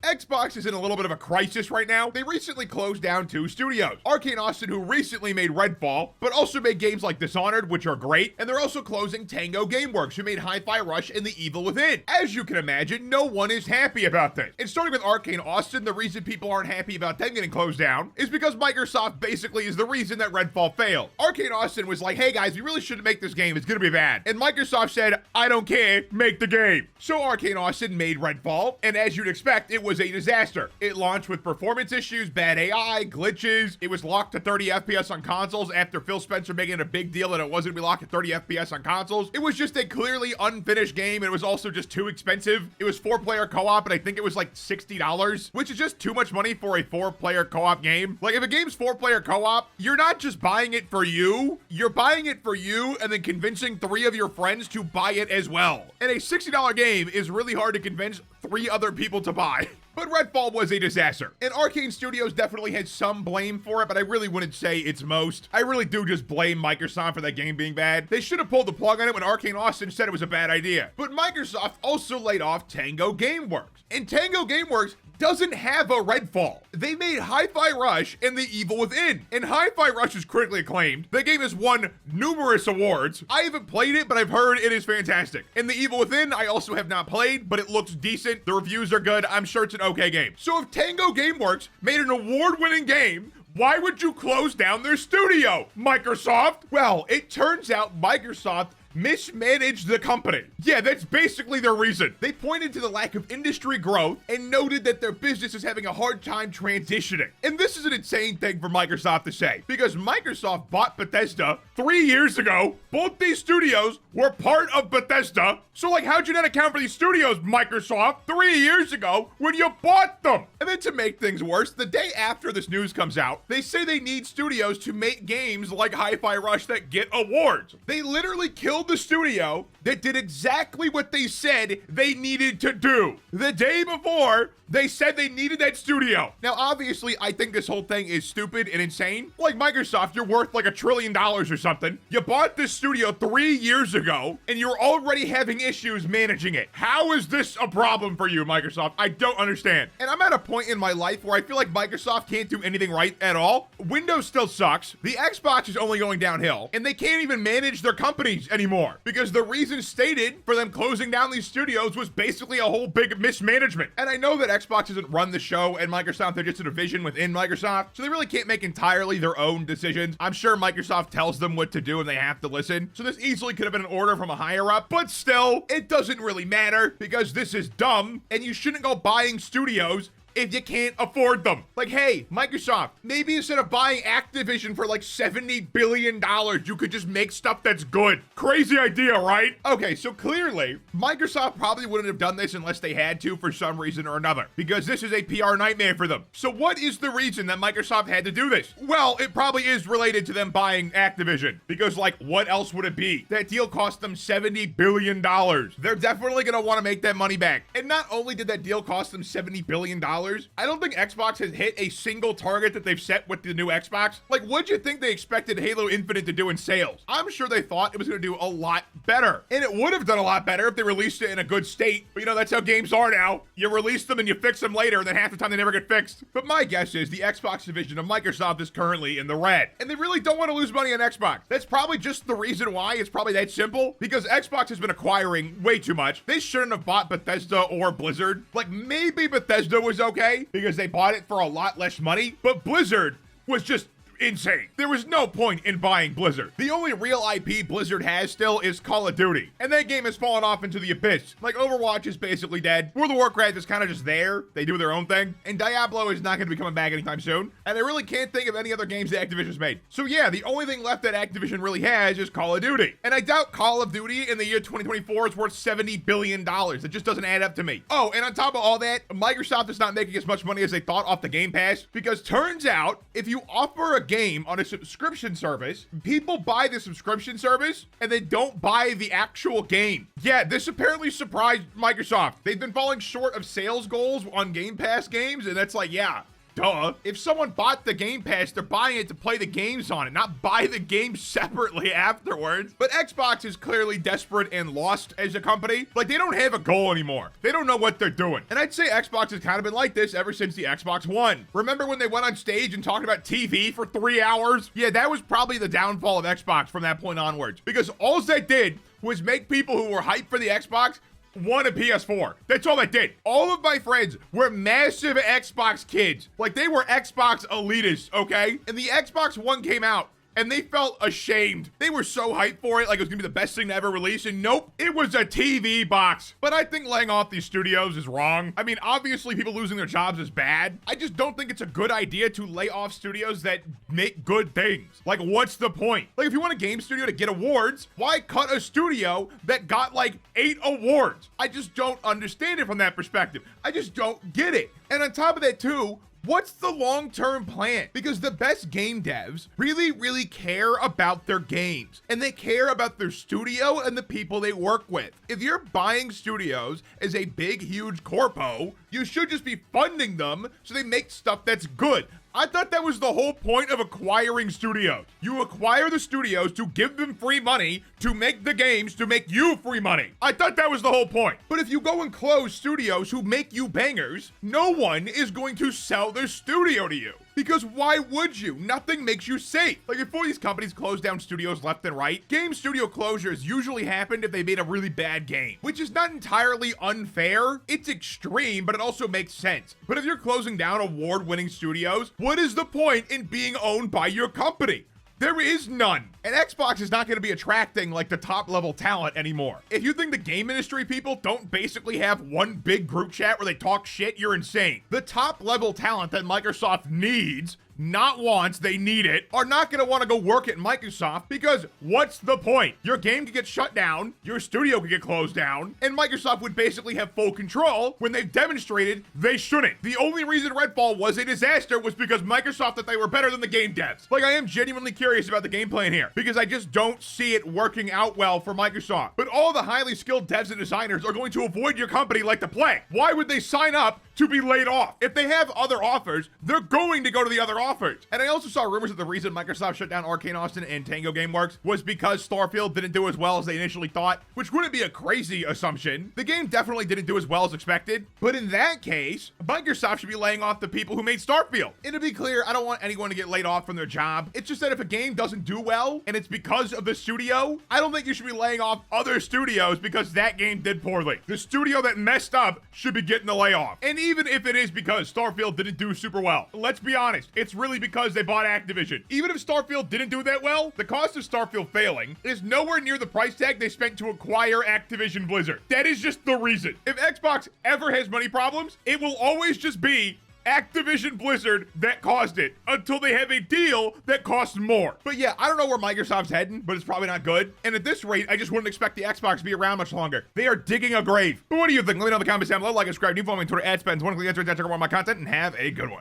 Xbox is in a little bit of a crisis right now. They recently closed down 2 studios. Arkane Austin, who recently made Redfall, but also made games like Dishonored, which are great, and they're also closing Tango Gameworks, who made Hi-Fi Rush and The Evil Within. As you can imagine, no one is happy about this. And starting with Arkane Austin, the reason people aren't happy about them getting closed down is because Microsoft basically is the reason that Redfall failed. Arkane Austin was like, hey guys, we really shouldn't make this game, it's gonna be bad. And Microsoft said, I don't care, make the game. So Arkane Austin made Redfall, and as you'd expect, it was a disaster. It launched with performance issues, bad AI, glitches. It was locked to 30 FPS on consoles after Phil Spencer making it a big deal that it wasn't gonna be locked at 30 FPS on consoles. It was just a clearly unfinished game, and it was also just too expensive. It was 4-player co-op, and I think it was like $60, which is just too much money for a 4-player co-op game. Like, if a game's 4-player co-op, you're not just buying it for you, you're buying it for you and then convincing 3 of your friends to buy it as well. And a $60 game is really hard to convince 3 other people to buy. But Redfall was a disaster. And Arkane Studios definitely had some blame for it, but I really wouldn't say it's most. I really do just blame Microsoft for that game being bad. They should have pulled the plug on it when Arkane Austin said it was a bad idea. But Microsoft also laid off Tango Gameworks. And Tango Gameworks doesn't have a Redfall. They made Hi-Fi Rush and The Evil Within. And Hi-Fi Rush is critically acclaimed. The game has won numerous awards. I haven't played it, but I've heard it is fantastic. And The Evil Within, I also have not played, but it looks decent. The reviews are good. I'm sure it's an okay game. So if Tango Gameworks made an award-winning game, why would you close down their studio, Microsoft? Well, it turns out Microsoft mismanaged the company. Yeah, that's basically their reason. They pointed to the lack of industry growth and noted that their business is having a hard time transitioning. And this is an insane thing for Microsoft to say, because Microsoft bought Bethesda 3 years ago. Both these studios were part of Bethesda. So like, how'd you not account for these studios, Microsoft, 3 years ago when you bought them? And then to make things worse, the day after this news comes out, they say they need studios to make games like Hi-Fi Rush that get awards. They literally killed the studio that did exactly what they said they needed to do. The day before, they said they needed that studio. Now, obviously, I think this whole thing is stupid and insane. Like Microsoft, you're worth like $1 trillion or something. You bought this studio 3 years ago, and you're already having issues managing it. How is this a problem for you, Microsoft? I don't understand. And I'm at a point in my life where I feel like Microsoft can't do anything right at all. Windows still sucks. The Xbox is only going downhill, and they can't even manage their companies anymore because the reason stated for them closing down these studios was basically a whole big mismanagement. And I know that Xbox doesn't run the show and Microsoft, they're just a division within Microsoft, so they really can't make entirely their own decisions. I'm sure Microsoft tells them what to do and they have to listen. So this easily could have been an order from a higher up, but still, it doesn't really matter because this is dumb and you shouldn't go buying studios if you can't afford them. Like, hey, Microsoft, maybe instead of buying Activision for like $70 billion, you could just make stuff that's good. Crazy idea, right? Okay, so clearly, Microsoft probably wouldn't have done this unless they had to for some reason or another, because this is a PR nightmare for them. So what is the reason that Microsoft had to do this? Well, it probably is related to them buying Activision, because like, what else would it be? That deal cost them $70 billion. They're definitely gonna wanna make that money back. And not only did that deal cost them $70 billion, I don't think Xbox has hit a single target that they've set with the new Xbox. Like, what'd you think they expected Halo Infinite to do in sales? I'm sure they thought it was gonna do a lot better. And it would have done a lot better if they released it in a good state. But you know, that's how games are now. You release them and you fix them later, and then half the time they never get fixed. But my guess is the Xbox division of Microsoft is currently in the red. And they really don't want to lose money on Xbox. That's probably just the reason why. It's probably that simple. Because Xbox has been acquiring way too much. They shouldn't have bought Bethesda or Blizzard. Like, maybe Bethesda was okay because they bought it for a lot less money, but Blizzard was just insane. There was no point in buying Blizzard. The only real IP Blizzard has still is Call of Duty, and that game has fallen off into the abyss. Like, Overwatch is basically dead. World of Warcraft is kind of just there. They do their own thing, and Diablo is not going to be coming back anytime soon, and I really can't think of any other games that Activision's made. So yeah, the only thing left that Activision really has is Call of Duty, and I doubt Call of Duty in the year 2024 is worth $70 billion. It just doesn't add up to me. Oh, and on top of all that, Microsoft is not making as much money as they thought off the Game Pass, because turns out, if you offer a game on a subscription service, people buy the subscription service and they don't buy the actual game. Yeah, this apparently surprised Microsoft. They've been falling short of sales goals on Game Pass games, and that's like, yeah, duh. If someone bought the Game Pass, they're buying it to play the games on it, not buy the game separately afterwards. But Xbox is clearly desperate and lost as a company. Like, they don't have a goal anymore. They don't know what they're doing. And I'd say Xbox has kind of been like this ever since the Xbox One. Remember when they went on stage and talked about TV for 3 hours? Yeah, that was probably the downfall of Xbox from that point onwards. Because all that did was make people who were hyped for the Xbox want a PS4. That's all that did. All of my friends were massive Xbox kids. Like, they were Xbox elitists, okay? And the Xbox One came out, and they felt ashamed. They were so hyped for it, like it was gonna be the best thing to ever release, and nope, it was a TV box. But I think laying off these studios is wrong. I mean, obviously people losing their jobs is bad. I just don't think it's a good idea to lay off studios that make good things. Like, what's the point? Like, if you want a game studio to get awards, why cut a studio that got like 8 awards? I just don't understand it from that perspective. I just don't get it. And on top of that too, what's the long-term plan? Because the best game devs really care about their games, and they care about their studio and the people they work with. If you're buying studios as a big, huge corpo, you should just be funding them so they make stuff that's good. I thought that was the whole point of acquiring studios. You acquire the studios to give them free money to make the games to make you free money. I thought that was the whole point. But if you go and close studios who make you bangers, no one is going to sell their studio to you. Because why would you? Nothing makes you safe. Like, before these companies close down studios left and right, game studio closures usually happened if they made a really bad game, which is not entirely unfair. It's extreme, but it also makes sense. But if you're closing down award-winning studios, what is the point in being owned by your company? There is none. And Xbox is not going to be attracting like the top level talent anymore. If you think the game industry people don't basically have one big group chat where they talk shit, you're insane. The top level talent that Microsoft needs, not wants, they need it, are not going to want to go work at Microsoft because what's the point? Your game could get shut down, your studio could get closed down, and Microsoft would basically have full control when they've demonstrated they shouldn't. The only reason Redfall was a disaster was because Microsoft thought they were better than the game devs. Like, I am genuinely curious about the game plan here because I just don't see it working out well for Microsoft. But all the highly skilled devs and designers are going to avoid your company like the plague. Why would they sign up to be laid off? If they have other offers, they're going to go to the other offers. And I also saw rumors that the reason Microsoft shut down Arkane Austin and Tango Gameworks was because Starfield didn't do as well as they initially thought, which wouldn't be a crazy assumption. The game definitely didn't do as well as expected, but in that case, Microsoft should be laying off the people who made Starfield. And to be clear, I don't want anyone to get laid off from their job. It's just that if a game doesn't do well and it's because of the studio, I don't think you should be laying off other studios because that game did poorly. The studio that messed up should be getting the layoff. And even if it is because Starfield didn't do super well, let's be honest, it's really because they bought Activision. Even if Starfield didn't do that well, the cost of Starfield failing is nowhere near the price tag they spent to acquire Activision Blizzard. That is just the reason. If Xbox ever has money problems, it will always just be Activision Blizzard that caused it until they have a deal that costs more. But yeah, I don't know where Microsoft's heading, but it's probably not good. And at this rate, I just wouldn't expect the Xbox to be around much longer. They are digging a grave. But what do you think? Let me know in the comments down below. Like and subscribe. New follow me on Twitter @spatnz. One click answer, check out more of my content, and have a good one.